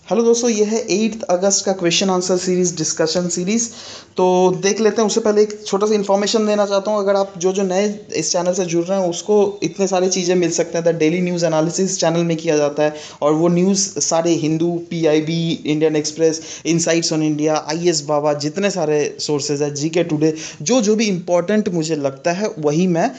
Hello दोस्तों, ये है 8 अगस्त का question answer series discussion series. तो देख लेते हैं। उससे पहले एक छोटा सा इन्फॉर्मेशन देना चाहता हूँ। अगर आप जो नए इस चैनल से जुड़ रहे हैं उसको इतने सारी चीज़ें मिल सकते हैं। The daily news analysis channel में किया जाता है और वो न्यूज़ सारे Hindu, PIB, Indian Express, Insights on India, IAS Baba, जितने सारे सोर्सेज है, जीके टुडे, जो भी इंपॉर्टेंट मुझे लगता है वही मैं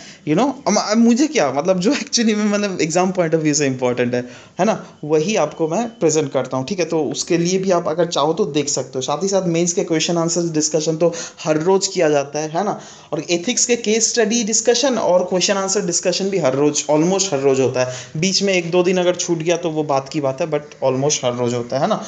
मुझे क्या मतलब जो एक्चुअली में मतलब एग्जाम पॉइंट ऑफ व्यू से इंपॉर्टेंट है ना, वही आपको मैं प्रेजेंट करता हूँ। ठीक है, तो उसके लिए भी आप अगर चाहो तो देख सकते हो। साथ ही साथ मेंस के क्वेश्चन आंसर डिस्कशन तो हर रोज किया जाता है ना। और एथिक्स के केस स्टडी डिस्कशन और क्वेश्चन आंसर डिस्कशन भी हर रोज, ऑलमोस्ट हर रोज होता है। बीच में एक दो दिन अगर छूट गया तो वो बात की बात है, बट ऑलमोस्ट हर रोज होता है ना।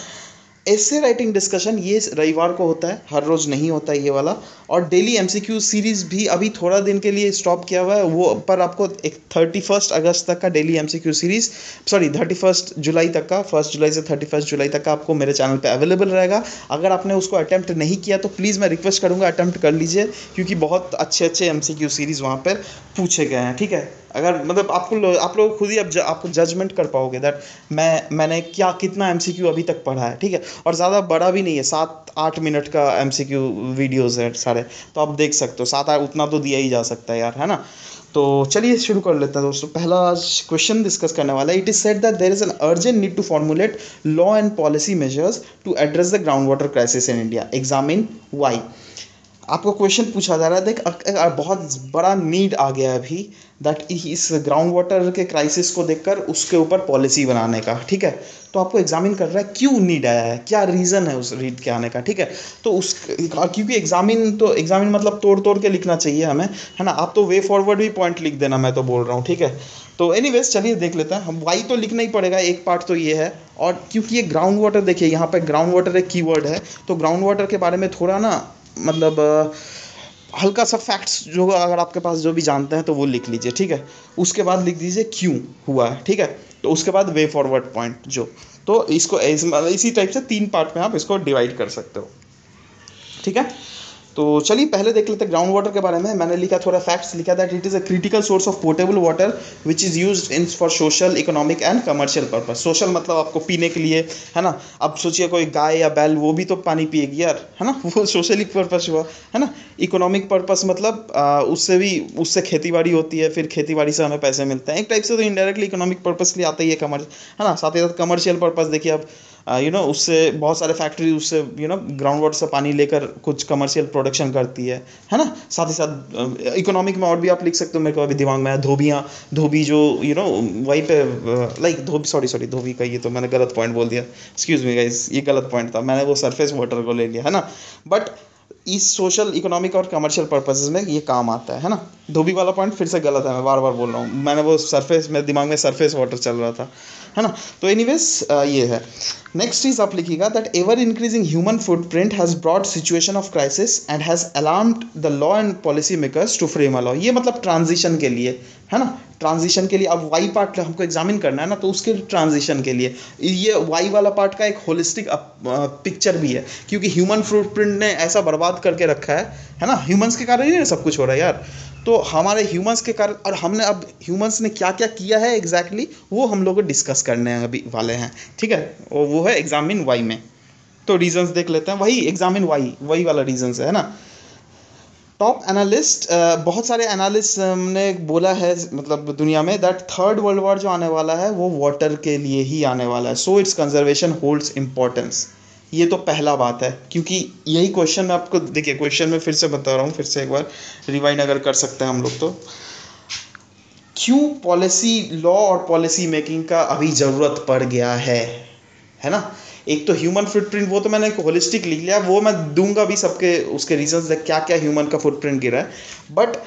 ऐसे राइटिंग डिस्कशन ये रविवार को होता है, हर रोज़ नहीं होता है ये वाला। और डेली एमसीक्यू सीरीज़ भी अभी थोड़ा दिन के लिए स्टॉप किया हुआ है वो, पर आपको एक 31 अगस्त तक का डेली एमसीक्यू सीरीज़, सॉरी 31 जुलाई तक का, 1 जुलाई से 31 जुलाई तक का आपको मेरे चैनल पे अवेलेबल रहेगा। अगर आपने उसको अटैम्प्ट नहीं किया तो प्लीज़ मैं रिक्वेस्ट करूँगा अटैम्प्ट कर लीजिए, क्योंकि बहुत अच्छे अच्छे एमसीक्यू सीरीज़ वहाँ पर पूछे गए हैं। ठीक है, अगर मतलब आप लोग खुद ही अब आपको जजमेंट कर पाओगे दैट मैंने क्या कितना एमसीक्यू अभी तक पढ़ा है। ठीक है, और ज़्यादा बड़ा भी नहीं है, 7-8 मिनट का एमसीक्यू वीडियोज़ है सारे, तो आप देख सकते हो। 7-8 उतना तो दिया ही जा सकता है यार, है ना। तो चलिए शुरू कर लेते हैं दोस्तों। पहला आज क्वेश्चन डिस्कस करने वाला है। It is said that there is an urgent need to formulate law and policy measures to address the ground water crisis in India, examine why. आपको क्वेश्चन पूछा जा रहा है, देख बहुत बड़ा नीड आ गया है अभी, दैट इस ग्राउंड वाटर के क्राइसिस को देखकर उसके ऊपर पॉलिसी बनाने का। ठीक है, तो आपको एग्जामिन कर रहा है क्यों नीड आया है, क्या रीज़न है उस रीड के आने का। ठीक है, तो उस क्योंकि एग्जामिन मतलब तोड़ तोड़ के लिखना चाहिए हमें, है ना। आप तो वे फॉरवर्ड भी पॉइंट लिख देना, मैं तो बोल रहा हूँ। ठीक है, तो एनीवेज चलिए देख लेते हैं। हम वाई तो लिखना ही पड़ेगा, एक पार्ट तो ये है। और क्योंकि ये ग्राउंड वाटर, देखिए यहाँ पे ग्राउंड वाटर एक कीवर्ड है, तो ग्राउंड वाटर के बारे में थोड़ा ना मतलब हल्का सा फैक्ट्स जो अगर आपके पास जो भी जानते हैं तो वो लिख लीजिए। ठीक है, उसके बाद लिख दीजिए क्यों हुआ है। ठीक है, तो उसके बाद वे फॉरवर्ड पॉइंट जो, तो इसको इसी टाइप से 3 पार्ट में आप इसको डिवाइड कर सकते हो। ठीक है, तो चलिए पहले देख लेते हैं ग्राउंड वाटर के बारे में। मैंने लिखा थोड़ा फैक्ट्स लिखा, that it is a critical source of portable water which is used in for social, economic and commercial purpose. Social मतलब आपको पीने के लिए, है ना। अब सोचिए कोई गाय या बैल वो भी तो पानी पिएगी यार, है ना, वो सोशली पर्पस हुआ, है ना। इकोनॉमिक पर्पस मतलब उससे खेती बाड़ी होती है, फिर खेती बाड़ी से हमें पैसे मिलते हैं, एक टाइप से तो इनडायरेक्टली इकोनॉमिक पर्पस के लिए आता ही है, है ना। साथ ही साथ कमर्शियल पर्पस देखिए, अब उससे बहुत सारे फैक्ट्री उससे ग्राउंड वाटर से पानी लेकर कुछ कमर्शियल प्रोडक्शन करती है ना। साथ ही साथ इकोनॉमिक में और भी आप लिख सकते हो, मेरे को अभी दिमाग में है धोबियाँ, धोबी जो वहीं पे लाइक धोबी, सॉरी धोबी का, ये तो मैंने गलत पॉइंट बोल दिया, एक्सक्यूज मी गाइस, ये गलत पॉइंट था, मैंने वो सरफेस वाटर को ले लिया, है ना। बट इस सोशल, इकोनॉमिक और कमर्शियल पर्पसेस में ये काम आता है ना। धोबी वाला पॉइंट फिर से गलत है, मैं बार बार बोल रहा हूँ, मैंने वो सरफेस, मेरे दिमाग में सरफेस वाटर चल रहा था, है ना। तो एनीवेज ये है। नेक्स्ट चीज आप लिखिएगा, that ever increasing human footprint has brought situation of crisis and has alarmed the law and policy makers to frame a law. ये मतलब ट्रांजिशन के लिए, है ना। ट्रांजिशन के लिए अब वाई पार्ट हमको एग्जामिन करना है ना, तो उसके ट्रांजिशन के लिए ये वाई वाला पार्ट का एक होलिस्टिक पिक्चर भी है, क्योंकि ह्यूमन फुटप्रिंट ने ऐसा बर्बाद करके रखा है ना। ह्यूमंस के कारण ही सब कुछ हो रहा है यार। तो हमारे ह्यूमंस के कारण, और हमने अब ह्यूमंस ने क्या क्या किया है एग्जैक्टली वो हम लोग डिस्कस करने अभी वाले हैं। ठीक है, और वो है एग्जामिन वाई में। तो रीजंस देख लेते हैं, वही एग्जामिन वाई, वही वाला रीजंस है ना। टॉप एनालिस्ट, बहुत सारे एनालिस्ट ने बोला है मतलब दुनिया में, दैट थर्ड वर्ल्ड वॉर जो आने वाला है वो वाटर के लिए ही आने वाला है, so it's conservation holds importance. ये तो पहला बात है, क्योंकि यही क्वेश्चन मैं आपको, देखिए क्वेश्चन में फिर से बता रहा हूँ, फिर से एक बार रिवाइंड अगर कर सकते हैं हम लोग, तो क्यों पॉलिसी, लॉ और पॉलिसी मेकिंग का अभी ज़रूरत पड़ गया है ना। एक तो ह्यूमन फुटप्रिंट, वो तो मैंने होलिस्टिक लिख लिया, वो मैं दूंगा भी सबके उसके रीजंस, क्या क्या ह्यूमन का फुटप्रिंट गिरा है। बट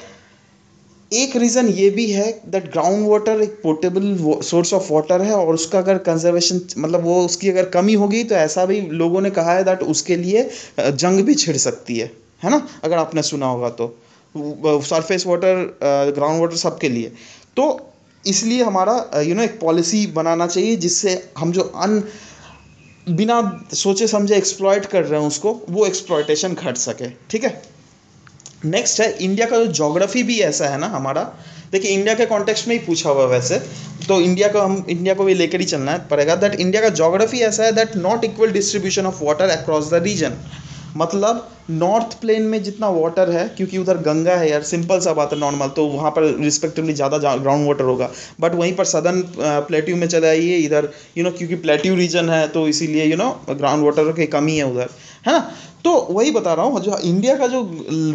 एक रीज़न ये भी है दैट ग्राउंड वाटर एक पोर्टेबल सोर्स ऑफ वाटर है, और उसका अगर कंजर्वेशन मतलब वो उसकी अगर कमी होगी तो ऐसा भी लोगों ने कहा है दैट उसके लिए जंग भी छिड़ सकती है ना, अगर आपने सुना होगा तो। सरफेस वाटर, ग्राउंड वाटर सबके लिए। तो इसलिए हमारा एक पॉलिसी बनाना चाहिए जिससे हम जो बिना सोचे समझे एक्सप्लॉइट कर रहे हैं उसको, वो एक्सप्लॉयटेशन घट सके। ठीक है, नेक्स्ट है इंडिया का जो ज्योग्राफी भी ऐसा है ना हमारा। देखिए इंडिया के कॉन्टेक्स्ट में ही पूछा हुआ वैसे, तो इंडिया को भी लेकर ही चलना है पड़ेगा। दैट इंडिया का ज्योग्राफी ऐसा है that not equal distribution of water across the region. मतलब नॉर्थ प्लेन में जितना वाटर है, क्योंकि उधर गंगा है यार, सिंपल सा बात है नॉर्मल, तो वहाँ पर रिस्पेक्टिवली ज़्यादा ग्राउंड वाटर होगा। बट वहीं पर सदर्न प्लेट्यू में चले आइए इधर, क्योंकि प्लेट्यू रीजन है तो इसीलिए ग्राउंड वाटर की कमी है उधर, है ना। तो वही बता रहा हूँ, जो इंडिया का जो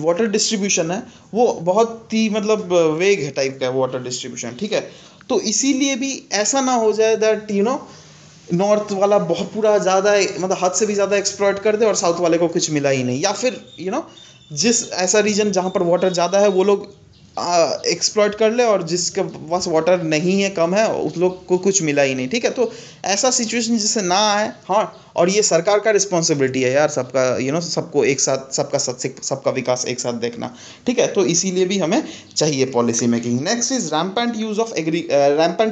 वाटर डिस्ट्रीब्यूशन है वो बहुत ही मतलब वेग है टाइप का है वाटर डिस्ट्रीब्यूशन, ठीक है। तो इसीलिए भी ऐसा ना हो जाए दैट नॉर्थ वाला बहुत पूरा ज़्यादा मतलब हद से भी ज़्यादा एक्सप्लॉइट कर दे और साउथ वाले को कुछ मिला ही नहीं, या फिर जिस ऐसा रीजन जहाँ पर वाटर ज़्यादा है वो लोग एक्सप्लॉइट कर ले और जिसके पास वाटर नहीं है, कम है, उस लोग को कुछ मिला ही नहीं, ठीक है। तो ऐसा सिचुएशन जिससे ना आए। हाँ, और ये सरकार का रिस्पॉन्सिबिलिटी है यार, सबका सबको एक साथ, सबका विकास एक साथ देखना, ठीक है। तो इसीलिए भी हमें चाहिए policy making. Next is rampant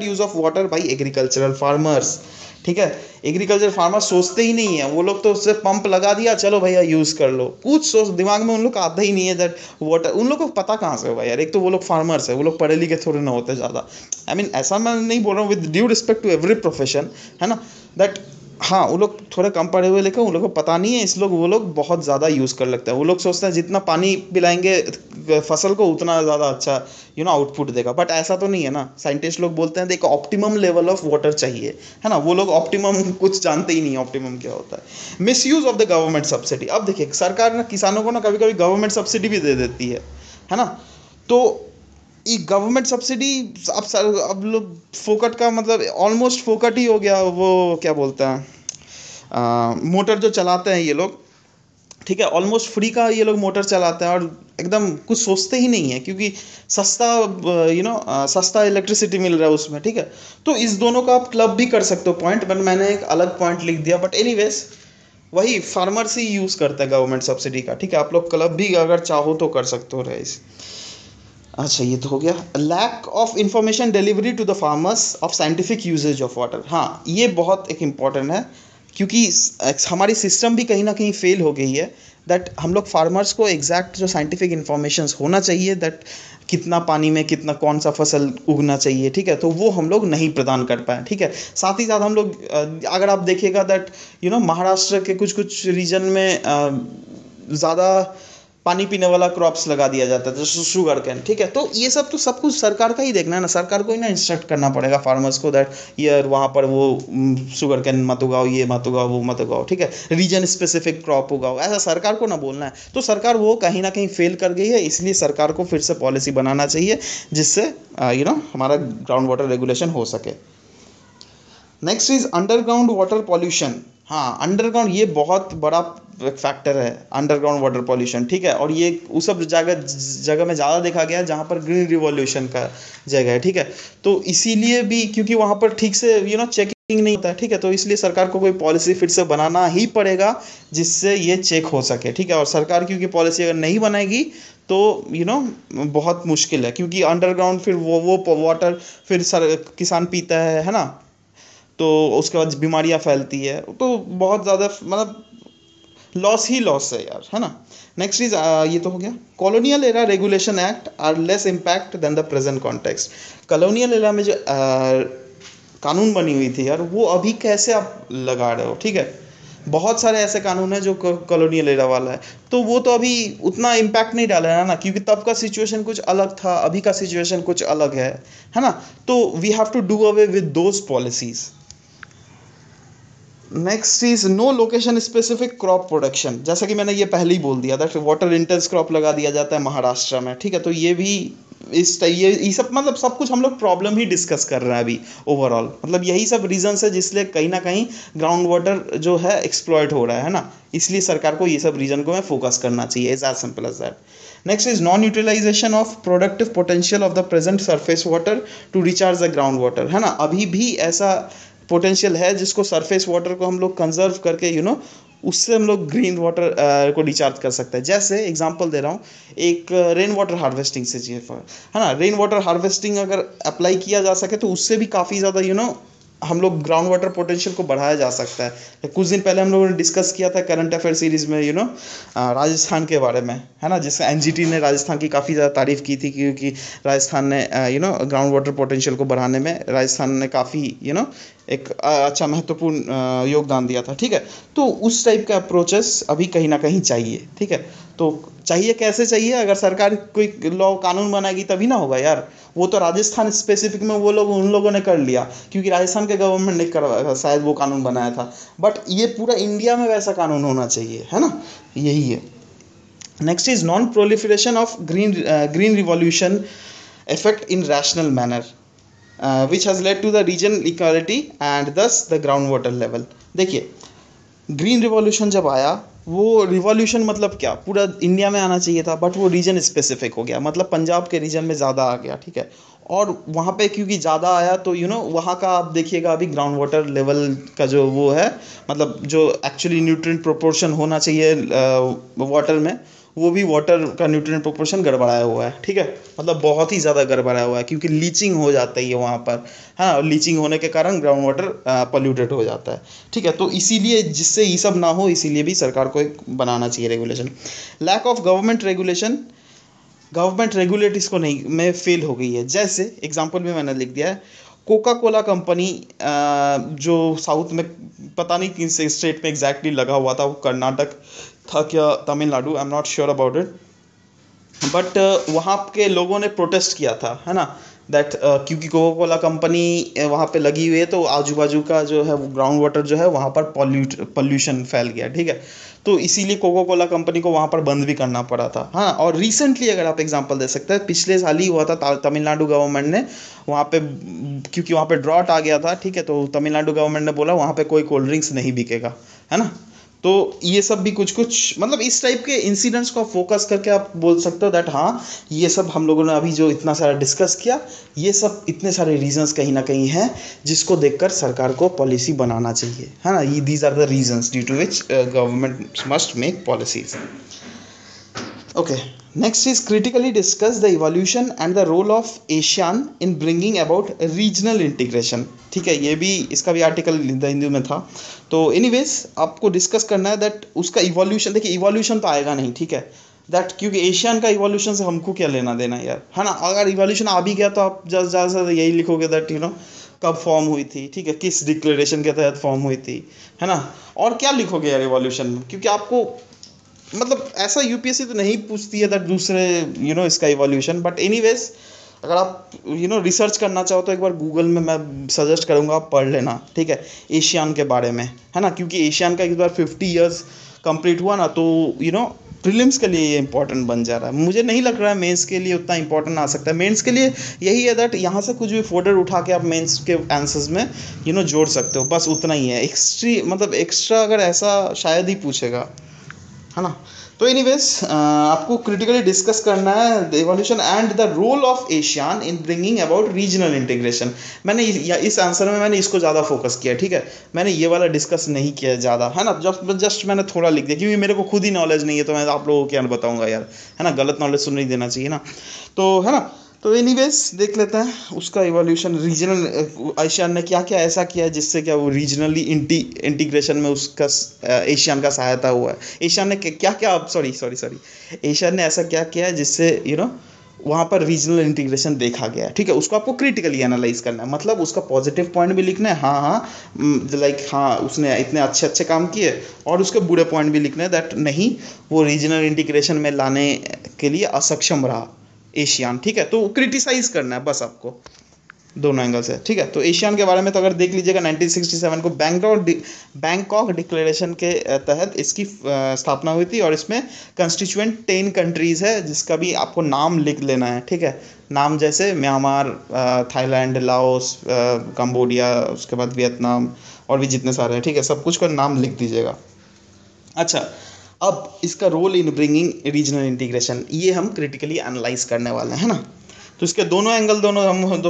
use of water by agricultural farmers, ठीक है। एग्रीकल्चर फार्मर सोचते ही नहीं है, वो लोग तो उससे पंप लगा दिया, चलो भैया यूज़ कर लो, कुछ सोच दिमाग में उन लोग का आता ही नहीं है दैट वाटर, उन लोग को पता कहाँ से होगा यार। एक तो वो लोग फार्मर्स है, वो लोग पढ़े लिखे थोड़े ना होते ज़्यादा। आई मीन ऐसा मैं नहीं बोल रहा हूँ, with due respect to every profession, है ना, दैट हाँ वो लोग थोड़े कम पढ़े हुए, लेकिन उन लोग को पता नहीं है, इस लोग वो लोग बहुत ज़्यादा यूज़ कर लगता है। वो लोग सोचते हैं जितना पानी पिलाएंगे फसल को उतना ज़्यादा अच्छा आउटपुट देगा, बट ऐसा तो नहीं है ना। साइंटिस्ट लोग बोलते हैं देखो ऑप्टिमम लेवल ऑफ वाटर चाहिए, है ना। वो लोग ऑप्टिमम कुछ जानते ही नहीं, ऑप्टिमम क्या होता है। Miss use of the government subsidy. अब देखिए सरकार ना किसानों को ना कभी कभी गवर्नमेंट सब्सिडी भी दे देती है ना। तो ये गवर्नमेंट सब्सिडी अब लोग फोकट का मतलब ऑलमोस्ट फोकट ही हो गया, वो क्या बोलते हैं मोटर जो चलाते हैं ये लोग, ठीक है, ऑलमोस्ट फ्री का ये लोग मोटर चलाते हैं और एकदम कुछ सोचते ही नहीं है, क्योंकि सस्ता सस्ता इलेक्ट्रिसिटी मिल रहा है उसमें, ठीक है। तो इस दोनों का आप क्लब भी कर सकते हो पॉइंट, बट मैंने एक अलग पॉइंट लिख दिया। बट एनीवेज वही फार्मर्स ही यूज़ करता है गवर्नमेंट सब्सिडी का, ठीक है। आप लोग क्लब भी अगर चाहो तो कर सकते हो रईस। अच्छा ये तो हो गया। Lack of information delivery to the farmers of scientific usages of water. हाँ ये बहुत एक इम्पॉर्टेंट है, क्योंकि हमारी सिस्टम भी कहीं ना कहीं फेल हो गई है। दैट हम लोग फार्मर्स को एग्जैक्ट जो साइंटिफिक इन्फॉर्मेशन होना चाहिए, दैट कितना पानी में कितना कौन सा फसल उगना चाहिए, ठीक है, तो वो हम लोग नहीं प्रदान कर पाए, ठीक है। साथ ही साथ हम लोग अगर आप देखिएगा दैट महाराष्ट्र के कुछ कुछ रीजन में ज़्यादा पानी पीने वाला क्रॉप्स लगा दिया जाता है, जैसे शुगर कैन, ठीक है। तो ये सब तो सब कुछ सरकार का ही देखना है ना, सरकार को ही ना इंस्ट्रक्ट करना पड़ेगा फार्मर्स को दैट यार वहाँ पर वो शुगर कैन मत उगाओ, ये मत उगाओ, वो मत उगाओ, ठीक है, रीजन स्पेसिफिक क्रॉप उगाओ, ऐसा सरकार को ना बोलना है। तो सरकार वो कहीं ना कहीं फेल कर गई है, इसलिए सरकार को फिर से पॉलिसी बनाना चाहिए जिससे हमारा ग्राउंड वाटर रेगुलेशन हो सके। Next is underground water pollution. हाँ अंडरग्राउंड ये बहुत बड़ा फैक्टर है, अंडरग्राउंड वाटर पॉल्यूशन, ठीक है। और ये उस सब जगह में ज़्यादा देखा गया है जहाँ पर ग्रीन रिवॉल्यूशन का जगह है, ठीक है। तो इसीलिए भी क्योंकि वहाँ पर ठीक से चेकिंग नहीं होता है, ठीक है, तो इसलिए सरकार को कोई पॉलिसी फिर से बनाना ही पड़ेगा जिससे ये चेक हो सके, ठीक है। और सरकार क्योंकि पॉलिसी अगर नहीं बनाएगी तो बहुत मुश्किल है, क्योंकि अंडरग्राउंड फिर वो वाटर फिर किसान पीता है ना, तो उसके बाद बीमारियां फैलती है, तो बहुत ज़्यादा मतलब लॉस ही लॉस है यार, है ना। नेक्स्ट इज ये तो हो गया। Colonial era regulation act are less impact than the present context. Colonial era में जो कानून बनी हुई थी यार, वो अभी कैसे आप लगा रहे हो, ठीक है। बहुत सारे ऐसे कानून हैं जो कॉलोनियल एरा वाला है, तो वो तो अभी उतना इम्पैक्ट नहीं डाला है ना, क्योंकि तब का सिचुएशन कुछ अलग था, अभी का सिचुएशन कुछ अलग है ना। तो we have to do away with those policies. Next is no location specific crop production. जैसा कि मैंने ये पहले ही बोल दिया था, वाटर इंटेंस क्रॉप लगा दिया जाता है महाराष्ट्र में, ठीक है। तो ये भी ये सब मतलब सब कुछ हम लोग प्रॉब्लम ही डिस्कस कर रहे हैं अभी ओवरऑल, मतलब यही सब रीजंस है जिसलिए कहीं ना कहीं ग्राउंड वाटर जो है एक्सप्लॉइट हो रहा है ना। इसलिए सरकार को ये सब रीजन को फोकस करना चाहिए, is as simple as that. Next is non utilization of productive potential of the present surface water to recharge the ground water, है ना। अभी भी ऐसा पोटेंशियल है जिसको सरफेस वाटर को हम लोग कंजर्व करके उससे हम लोग ग्रीन वाटर को रिचार्ज कर सकते हैं। जैसे एग्जांपल दे रहा हूँ, एक रेन वाटर हार्वेस्टिंग से चाहिए है ना। रेन वाटर हार्वेस्टिंग अगर अप्लाई किया जा सके तो उससे भी काफ़ी ज़्यादा हम लोग ग्राउंड वाटर पोटेंशियल को बढ़ाया जा सकता है। कुछ दिन पहले हम लोगों ने डिस्कस किया था करंट अफेयर सीरीज़ में राजस्थान के बारे में, है ना, जिससे एनजीटी ने राजस्थान की काफ़ी ज़्यादा तारीफ़ की थी, क्योंकि राजस्थान ने ग्राउंड वाटर पोटेंशियल को बढ़ाने में राजस्थान ने काफ़ी एक अच्छा महत्वपूर्ण योगदान दिया था। ठीक है, तो उस टाइप का अप्रोचेस अभी कहीं ना कहीं चाहिए। ठीक है, तो चाहिए कैसे चाहिए, अगर सरकार कोई लॉ कानून बनाएगी तभी ना होगा यार। वो तो राजस्थान स्पेसिफिक में वो लोग उन लोगों ने कर लिया क्योंकि राजस्थान के गवर्नमेंट ने करवाया, शायद वो कानून बनाया था, बट ये पूरा इंडिया में वैसा कानून होना चाहिए, है ना, यही है। Next is non proliferation of green revolution effect in rational manner, which has led to the regional equality and thus the groundwater level। देखिए, ग्रीन रिवॉल्यूशन जब आया, वो रिवॉल्यूशन मतलब क्या, पूरा इंडिया में आना चाहिए था, बट वो रीजन स्पेसिफिक हो गया, मतलब पंजाब के रीजन में ज़्यादा आ गया। ठीक है, और वहाँ पे क्योंकि ज़्यादा आया तो वहाँ का आप देखिएगा अभी ग्राउंड वाटर लेवल का जो वो है, मतलब जो एक्चुअली न्यूट्रिएंट प्रोपोर्शन होना चाहिए वाटर में, वो भी वाटर का न्यूट्रिएंट प्रोपोर्शन गड़बड़ाया हुआ है। ठीक है, मतलब बहुत ही ज़्यादा गड़बड़ाया हुआ है, क्योंकि लीचिंग हो जाता है वहाँ पर, हाँ, और लीचिंग होने के कारण ग्राउंड वाटर पोल्यूटेड हो जाता है। ठीक है, तो इसीलिए, जिससे ये सब ना हो, इसीलिए भी सरकार को एक बनाना चाहिए regulation. Lack of government regulation, government regulate इसको नहीं में फेल हो गई है। जैसे एग्जांपल भी मैंने लिख दिया है, कोका कोला कंपनी जो साउथ में, पता नहीं किन से स्टेट में एग्जैक्टली लगा हुआ था, वो कर्नाटक था क्या Tamil Nadu, I am not sure about it, but वहाँ के लोगों ने प्रोटेस्ट किया था, है ना, दैट क्योंकि कोका कोला कंपनी वहाँ पे लगी हुई है, तो आजू बाजू का जो है वो ग्राउंड वाटर जो है वहाँ पर पॉल्यूशन फैल गया। ठीक है, तो इसीलिए कोका कोला कंपनी को वहाँ पर बंद भी करना पड़ा था। हाँ, और रिसेंटली अगर आप एग्जांपल दे सकते हैं, पिछले साल ही हुआ था, तमिलनाडु गवर्नमेंट ने वहाँ पे, क्योंकि वहाँ पे ड्रॉट आ गया था, ठीक है, तो तमिलनाडु गवर्नमेंट ने बोला वहाँ पे कोई कोल्ड ड्रिंक्स नहीं बिकेगा, है ना। तो ये सब भी कुछ कुछ, मतलब इस टाइप के इंसिडेंट्स को फोकस करके आप बोल सकते हो दैट हाँ, ये सब हम लोगों ने अभी जो इतना सारा डिस्कस किया, ये सब इतने सारे रीजंस कहीं ना कहीं हैं जिसको देखकर सरकार को पॉलिसी बनाना चाहिए, है ना। ये these are the reasons due to which government must make policies. Okay, next is critically discuss the evolution and the role of ASEAN in bringing about regional integration। ठीक है, ये भी, इसका भी आर्टिकल हिंदू में था। तो एनीवेज आपको डिस्कस करना है दैट उसका इवोल्यूशन, देखिए इवोल्यूशन तो आएगा नहीं, ठीक है, दैट क्योंकि एशियन का इवोल्यूशन से हमको क्या लेना देना यार, है ना। अगर इवोल्यूशन आ भी गया तो आप ज़्यादा से यही लिखोगे दैट कब फॉर्म हुई थी, ठीक है, किस डिक्लेरेशन के तहत फॉर्म हुई थी, है ना। और क्या लिखोगे यार इवोल्यूशन में, क्योंकि आपको, मतलब ऐसा यूपीएससी तो नहीं पूछती है दैट दूसरे इसका इवोल्यूशन, बट एनीवेज अगर आप रिसर्च करना चाहो तो एक बार गूगल में मैं सजेस्ट करूँगा, आप पढ़ लेना, ठीक है, एशियन के बारे में, है ना, क्योंकि एशियन का एक बार 50 ईयर्स कंप्लीट हुआ ना, तो प्रीलिम्स के लिए ये इंपॉर्टेंट बन जा रहा है। मुझे नहीं लग रहा है मेंस के लिए उतना इंपॉर्टेंट आ सकता है। मेंस के लिए यही है दैट यहाँ से कुछ भी फोल्डर उठा के आप मेंस के आंसर्स में जोड़ सकते हो, बस उतना ही है। मतलब एक्स्ट्रा अगर ऐसा शायद ही पूछेगा, है ना। तो एनीवेज आपको क्रिटिकली डिस्कस करना है the evolution and the role of ASEAN in bringing about regional integration. मैंने इस आंसर में मैंने इसको ज़्यादा फोकस किया, ठीक है, मैंने ये वाला डिस्कस नहीं किया ज़्यादा, है ना। जस्ट मैंने थोड़ा लिख दिया क्योंकि मेरे को खुद ही नॉलेज नहीं है, तो मैं आप लोगों को क्या बताऊँगा यार, है ना, गलत नॉलेज सुन नहीं देना चाहिए ना, तो है ना। तो एनीवेज देख लेते हैं उसका इवोल्यूशन, रीजनल एशियन ने क्या क्या ऐसा किया है जिससे क्या वो रीजनली इंटीग्रेशन में उसका एशियन का सहायता हुआ है। एशियन ने क्या क्या सॉरी एशियन ने ऐसा क्या किया है जिससे वहाँ पर रीजनल इंटीग्रेशन देखा गया है, ठीक है। उसको आपको क्रिटिकली एनालाइज करना है, मतलब उसका पॉजिटिव पॉइंट भी लिखना है, हाँ उसने इतने अच्छे अच्छे काम किए, और उसके बुरे पॉइंट भी लिखने हैं दैट नहीं, वो रीजनल इंटीग्रेशन में लाने के लिए असक्षम रहा एशियन, ठीक है। तो क्रिटिसाइज करना है बस आपको दोनों एंगल से, ठीक है। तो एशियन के बारे में तो अगर देख लीजिएगा 1967 को बैंकॉक डिक्लेरेशन के तहत इसकी स्थापना हुई थी, और इसमें कंस्टिट्यूएंट 10 कंट्रीज़ है जिसका भी आपको नाम लिख लेना है, ठीक है। नाम जैसे म्यांमार, थाईलैंड, लाओस, कंबोडिया, उसके बाद वियतनाम, और भी जितने सारे हैं, ठीक है, सब कुछ का नाम लिख दीजिएगा। अच्छा, अब इसका role in bringing regional integration, ये हम क्रिटिकली एनालाइज करने वाले हैं, है ना। तो इसके दोनों एंगल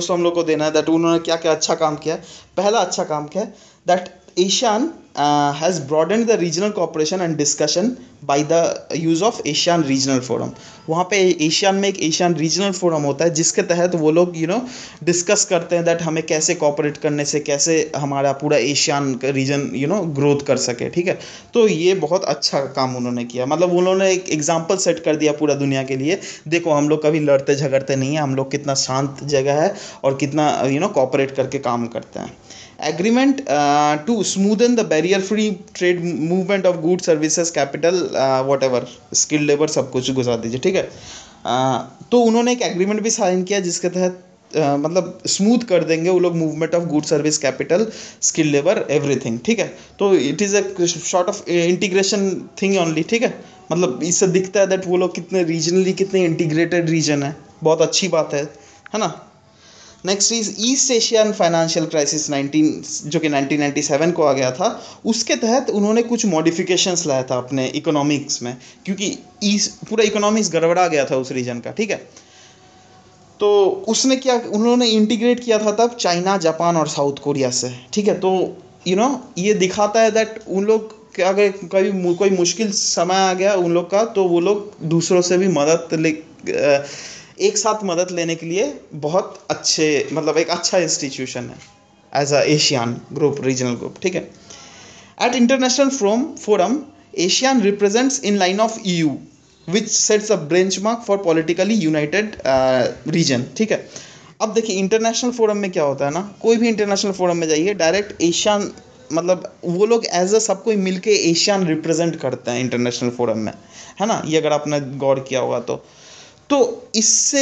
हम लोग को देना है दैट उन्होंने क्या क्या अच्छा काम किया है। पहला अच्छा काम क्या है that Asian has broadened the regional cooperation and discussion by the use of ASEAN Regional Forum. वहाँ पे एशियान में एक एशियन रीजनल फोरम होता है जिसके तहत वो लोग डिस्कस करते हैं दैट हमें कैसे कॉपरेट करने से कैसे हमारा पूरा एशियन रीजन ग्रोथ कर सके, ठीक है। तो ये बहुत अच्छा काम उन्होंने किया, मतलब उन्होंने एक एग्जांपल सेट कर दिया पूरा दुनिया के लिए, देखो हम लोग कभी लड़ते झगड़ते नहीं हैं, हम लोग कितना शांत जगह है और कितना कॉपरेट करके काम करते हैं। Agreement to smoothen the barrier-free trade movement of goods, services, capital, whatever, skilled labor, सब कुछ घुसा दीजिए, ठीक है। तो उन्होंने एक एग्रीमेंट भी साइन किया जिसके तहत मतलब स्मूथ कर देंगे वो लोग movement of good service capital skill labour everything, ठीक है। तो it is a short of integration thing only, ठीक है। मतलब इससे दिखता है दैट वो लोग कितने रीजनली कितने इंटीग्रेटेड रीजन है, बहुत अच्छी बात है ना। Next is east Asian financial crisis 19 जो कि 1997 को आ गया था, उसके तहत उन्होंने कुछ मॉडिफिकेशंस लाया था अपने इकोनॉमिक्स में, क्योंकि पूरा इकोनॉमिक्स गड़बड़ा गया था उस रीजन का, ठीक है। तो उसने क्या उन्होंने इंटीग्रेट किया था तब चाइना, जापान और साउथ कोरिया से, ठीक है। तो ये दिखाता है दैट उन लोग क्या अगर कभी कोई मुश्किल समय आ गया उन लोग का तो वो लोग दूसरों से भी एक साथ मदद लेने के लिए बहुत अच्छे, मतलब एक अच्छा इंस्टीट्यूशन है as a ASEAN group, regional group, ठीक है। At international forum ASEAN represents in line of EU which sets a benchmark for politically united region, ठीक है। अब देखिए इंटरनेशनल फोरम में क्या होता है ना, कोई भी इंटरनेशनल फोरम में जाइए डायरेक्ट एशियन, मतलब वो लोग एज अ सब कोई मिलके एशियन रिप्रेजेंट करते हैं इंटरनेशनल फोरम में, है ना। ये अगर आपने गौर किया होगा तो इससे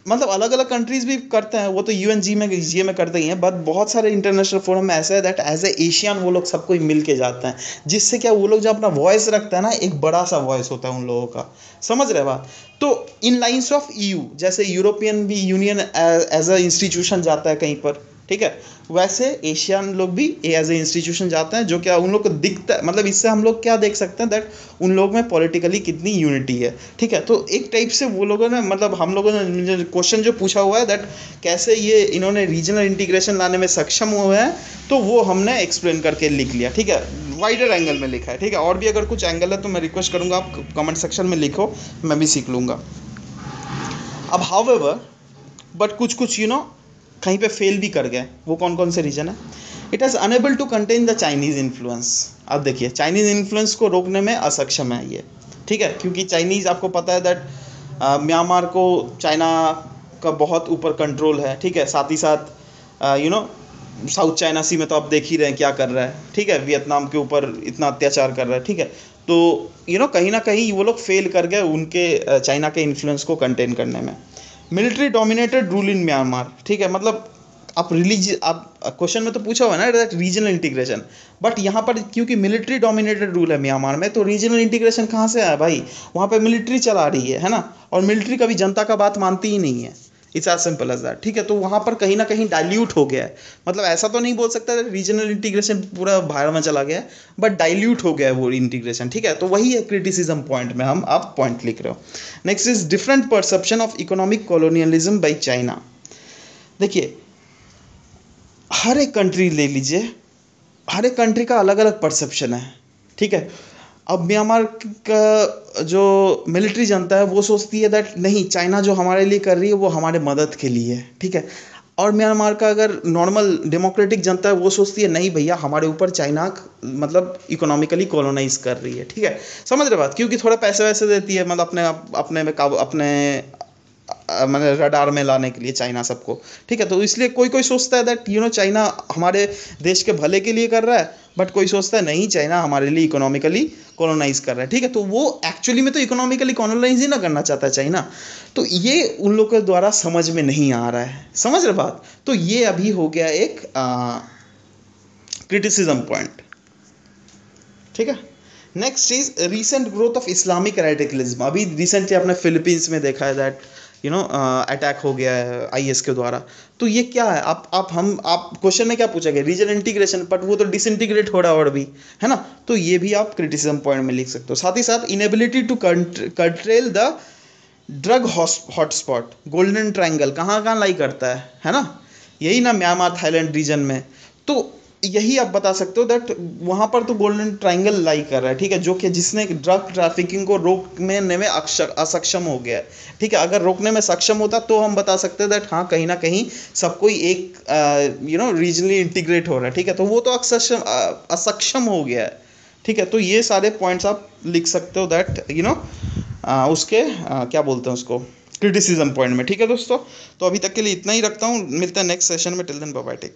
मतलब अलग अलग कंट्रीज भी करते हैं, वो तो UNG में GA में करते ही हैं, बट बहुत सारे इंटरनेशनल फोरम में ऐसा है दैट एज ए एशियन वो लोग सब कोई मिल के जाते हैं, जिससे क्या वो लोग जब अपना वॉइस रखते हैं ना, एक बड़ा सा वॉइस होता है उन लोगों का, समझ रहे बात। तो इन लाइन्स ऑफ EU जैसे यूरोपियन भी यूनियन एज अ इंस्टीट्यूशन जाता है कहीं पर, ठीक है, वैसे एशियन लोग भी एज ए इंस्टीट्यूशन जाते हैं, जो क्या उन लोग को दिखता है, मतलब इससे हम लोग क्या देख सकते हैं दैट उन लोग में पॉलिटिकली कितनी यूनिटी है, ठीक है। तो एक टाइप से वो लोगों ने, मतलब हम लोगों ने क्वेश्चन जो पूछा हुआ है दैट कैसे ये इन्होंने रीजनल इंटीग्रेशन लाने में सक्षम हुए हैं, तो वो हमने एक्सप्लेन करके लिख लिया, ठीक है, वाइडर एंगल में लिखा है, ठीक है। और भी अगर कुछ एंगल है तो मैं रिक्वेस्ट करूँगा आप कमेंट सेक्शन में लिखो, मैं भी सीख लूँगा। अब हाउएवर बट कुछ कहीं पे फेल भी कर गए, वो कौन कौन से रीजन है। It has unable to contain the Chinese influence. अब देखिए चाइनीज़ इन्फ्लुएंस को रोकने में असक्षम है ये, ठीक है, क्योंकि चाइनीज़ आपको पता है दैट म्यांमार को चाइना का बहुत ऊपर कंट्रोल है, ठीक है। साथ ही साथ साउथ चाइना सी में तो आप देख ही रहे हैं क्या कर रहा है, ठीक है, वियतनाम के ऊपर इतना अत्याचार कर रहा है, ठीक है। तो कहीं ना कहीं वो लोग फेल कर गए उनके चाइना के इन्फ्लुएंस को कंटेन करने में। Military dominated rule in Myanmar, ठीक है, मतलब आप क्वेश्चन में तो पूछा हुआ है ना रीजनल इंटीग्रेशन, बट यहाँ पर क्योंकि मिलिट्री डोमिनेटेड रूल है म्यांमार में, तो रीजनल इंटीग्रेशन कहाँ से आया भाई, वहाँ पे मिलिट्री चला रही है ना, और मिलिट्री कभी जनता का बात मानती ही नहीं है, it's as simple as that, ठीक है। तो वहाँ पर कहीं ना कहीं डाइल्यूट हो गया है, मतलब ऐसा तो नहीं बोल सकता रीजनल इंटीग्रेशन पूरा बाहर में चला गया है, बट डाइल्यूट हो गया है वो इंटीग्रेशन, ठीक है। तो वही है क्रिटिसिज्म पॉइंट में हम आप पॉइंट लिख रहे हो। Next is different perception of economic colonialism by China. देखिए हर एक कंट्री ले लीजिए, हर एक कंट्री का अलग अलग परसेप्शन है, ठीक है। अब म्यांमार का जो मिलिट्री जनता है वो सोचती है दैट नहीं, चाइना जो हमारे लिए कर रही है वो हमारे मदद के लिए है, ठीक है। और म्यांमार का अगर नॉर्मल डेमोक्रेटिक जनता है वो सोचती है नहीं भैया, हमारे ऊपर चाइना मतलब इकोनॉमिकली कॉलोनाइज कर रही है, ठीक है, समझ रहे बात, क्योंकि थोड़ा पैसे वैसे देती है, मतलब अपने मैंने रडार में लाने के लिए चाइना सबको, ठीक है। तो इसलिए कोई कोई सोचता है दैट चाइना हमारे देश के भले के लिए कर रहा है, बट कोई सोचता है नहीं, चाइना हमारे लिए इकोनॉमिकली कॉलोनाइज कर रहा है, ठीक है। तो वो एक्चुअली में तो इकोनॉमिकली कॉलोनाइज ही ना करना चाहता है चाइना, तो ये उन लोगों के द्वारा समझ में नहीं आ रहा है, समझ रहे बात। तो ये अभी हो गया एक क्रिटिसिज्म पॉइंट, ठीक है। Next is recent growth of Islamic radicalism. अभी रिसेंटली आपने फिलीपींस में देखा है दैट अटैक हो गया है IS के द्वारा। तो ये क्या है, आप क्वेश्चन में क्या पूछेंगे, रीजन इंटीग्रेशन, बट वो तो डिसइंटीग्रेट हो रहा है और भी, है ना। तो ये भी आप क्रिटिसिज्म पॉइंट में लिख सकते हो। साथ ही साथ inability to control the drug hotspot, Golden Triangle कहाँ कहाँ लाई करता है ना, यही ना म्यांमार थाईलैंड रीजन में। तो यही आप बता सकते हो दैट वहाँ पर तो गोल्डन ट्रायंगल लाई कर रहा है, ठीक है, जो कि जिसने ड्रग ट्रैफिकिंग को रोकने में असक्षम हो गया है, ठीक है। अगर रोकने में सक्षम होता तो हम बता सकते हैं दैट हाँ कहीं ना कहीं सब कोई एक रीजनली इंटीग्रेट हो रहा है, ठीक है। तो वो तो असक्षम हो गया है, ठीक है। तो ये सारे पॉइंट्स आप लिख सकते हो दैट उसके क्या बोलते हैं उसको, क्रिटिसिज्म पॉइंट में, ठीक है दोस्तों। तो अभी तक के लिए इतना ही रखता हूँ, मिलते हैं नेक्स्ट सेशन में, till then bye bye, take.